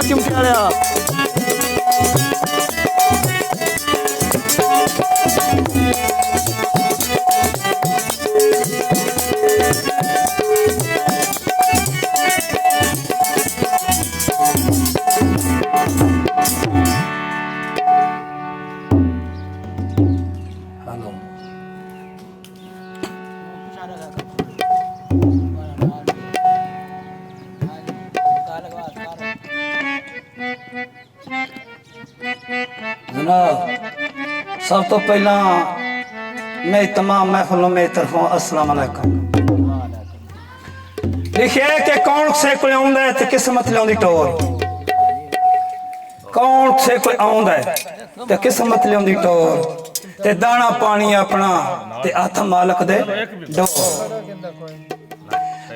चिमटे वाले जनाब, सब तो पहला मैं तमाम महफिलों में तरफों अस्सलाम वालेकुम लिखे कि कौन से कोई आंदा है ते किस्मत लियाउंदी टोर, कौन से कोई आंदा है ते किस्मत लियाउंदी टोर, ते दाना पानी अपना ते हथ मालक they adore.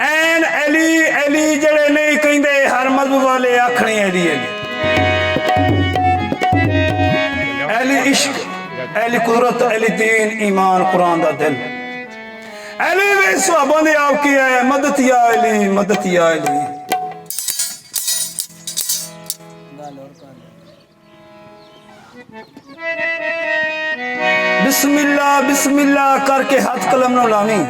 N Ali Ali जड़े नहीं कहंदे हर मजहब वाले आखने अली अली अली इश्क अली कुदरत अली दीन ईमान कुरान दा दिल अली वे सहाबा ने आप किया है मदद या अली मदद या अली। बिस्मिल्लाह बिस्मिल्लाह करके हाथ कलम न लावी,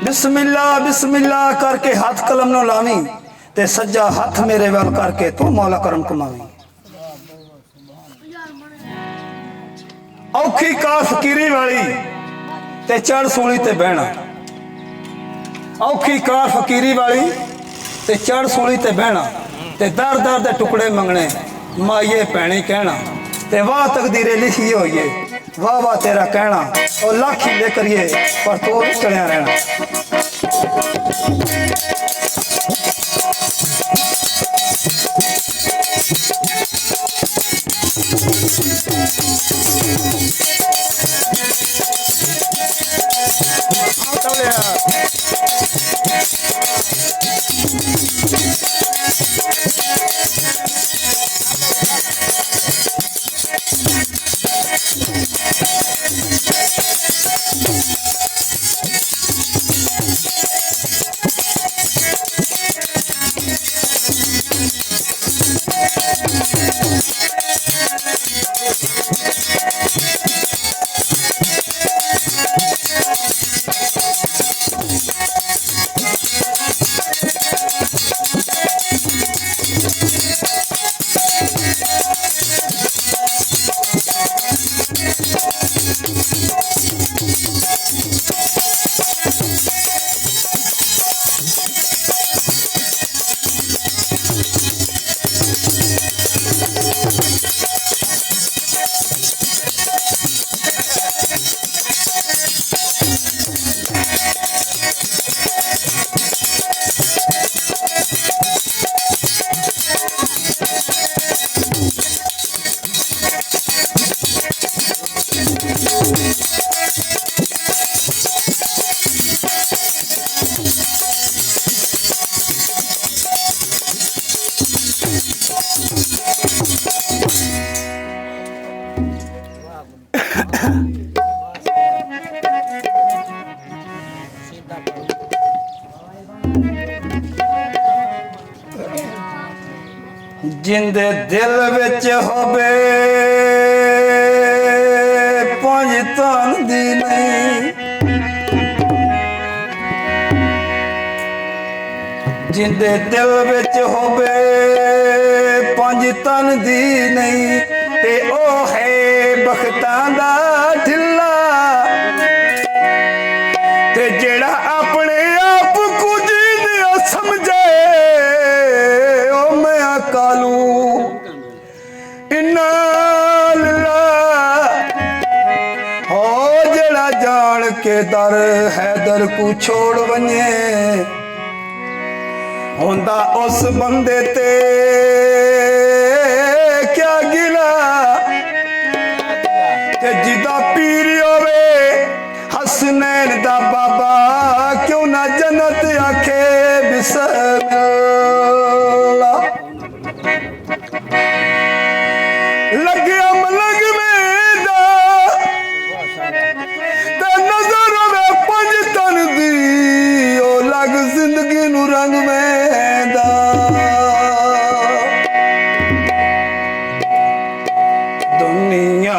बिस्मिल्लाह बिस्मिल्लाह करके हाथ कलम न लावी, ते सज्जा हाथ मेरे वाल करके तू मौला करम कमावी। औखी का फकीरी वाली ते चढ़ सूली ते बहना, औखी का फकीरी वाली ते चढ़ सूली ते बहना, ते दर दर दे टुकड़े मंगने माइये भैनी कहना, ते वाह तकदीरे लिखी होइए वाह वाह तेरा कहना, और लाखी ले करिए पर तो चढ़िया रहना। जिंदे दिल विच होवे पंज तन दी नहीं, जिंदे दिल विच होवे पंज तन दी नहीं, ते ओ है बख्तां दा ढिल्ला, ते जेड़ा अपने आप कुछ नहीं समझे ओ मैं कालू इन्ना लिल्लाह के दर हैदर को छोड़ वने होंदा उस बंदे ते क्या गिला ते जिदा पीर होवे हसनैन दा बाबा क्यों ना जन्नत आखे बिस्मिल्लाह लगे मलंग में दा ते नजर में पंज तन दी ओ लग जिंदगी नू रंग में दा दुनिया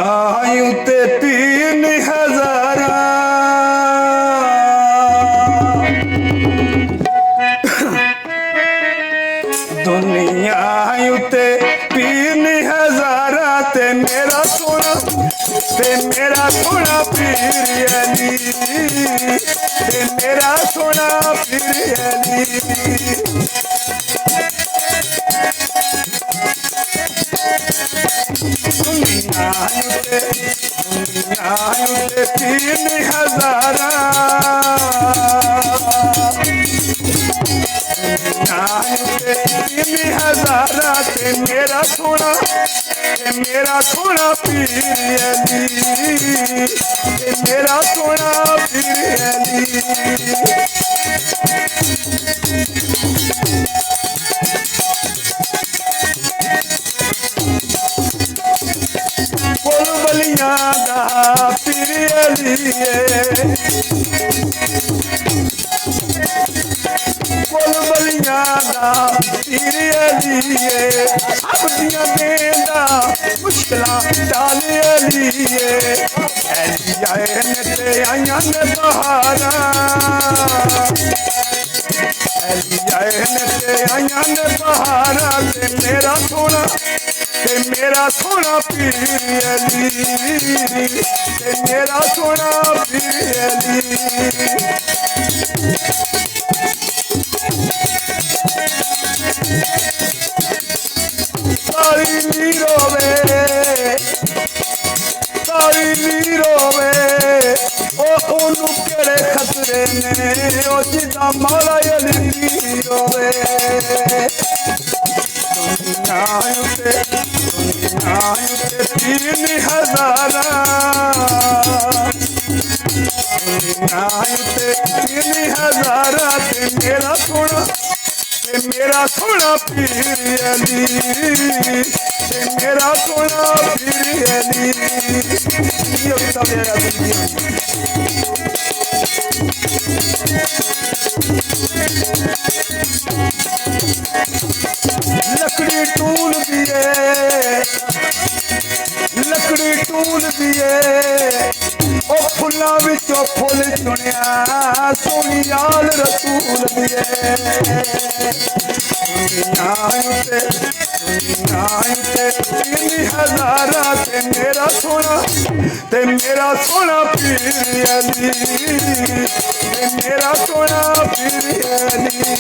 उते तीन हजारा दुनिया उते तीन हजारा ते मेरा सोना पीर अली ते मेरा सोना पीर अली दुनिया उते तीन हजारा तीन हजारा ते मेरा सोना पीर अली ते मेरा सोना पीर अली बुलबुलियां दा पीर अली बुलबुलियां दा पीर अली सब दियां देंदा मुश्किलां टाल अली आए ने ते आइयां ने बहारा आए ने ते आइयां ने बहारा ते मेरा सोना पीर अली ते मेरा सोना पीर अली सारी नीरोवे ओ ओनू केड़े खतरे ने ओ जिदा मौला अली नीरोवे दुनिया उते तीन हजारा दुनिया उते तीन हजारा ते मेरा सोना पीर अली ते मेरा सोना पीर अली लकड़ी टूल दिए ओ फुल्लां विचों फुल चुनिया सोनी याल रसूल दिए दुनिया उते तीन हजारा ते मेरा सोना पीर अली ते मेरा सोना पीर अली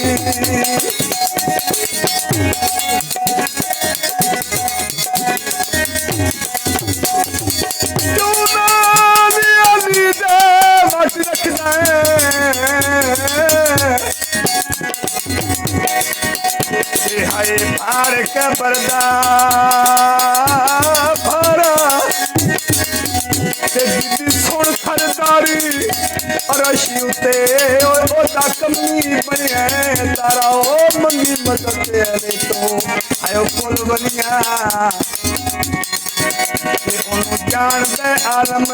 हाय पार के पर्दा भरा ते दीदी सुन सरदारी अरशी उते ओदा कमी बने तारा ओ मंगी मदद अले तो आयो बुलबुलियां ते ओनु जान दे आलम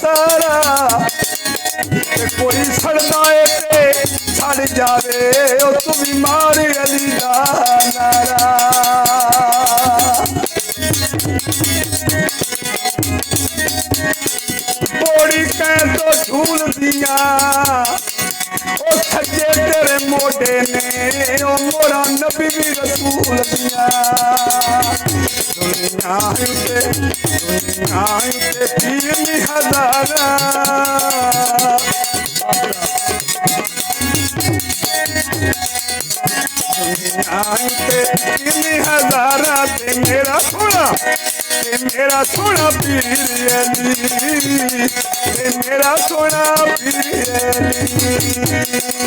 सारा कोई सड़दा है छड़ जावे ओ तू बीमार अली दा नारा बोड़ी कैं तो झूल दिया ओ सज्जे तेरे मोटे ने ओ मोरा नबी भी रसूल दिया दुनिया उते तीन हजारा तीन हजारा ते मेरा सोना पीर अली मेरा सोना पीर अली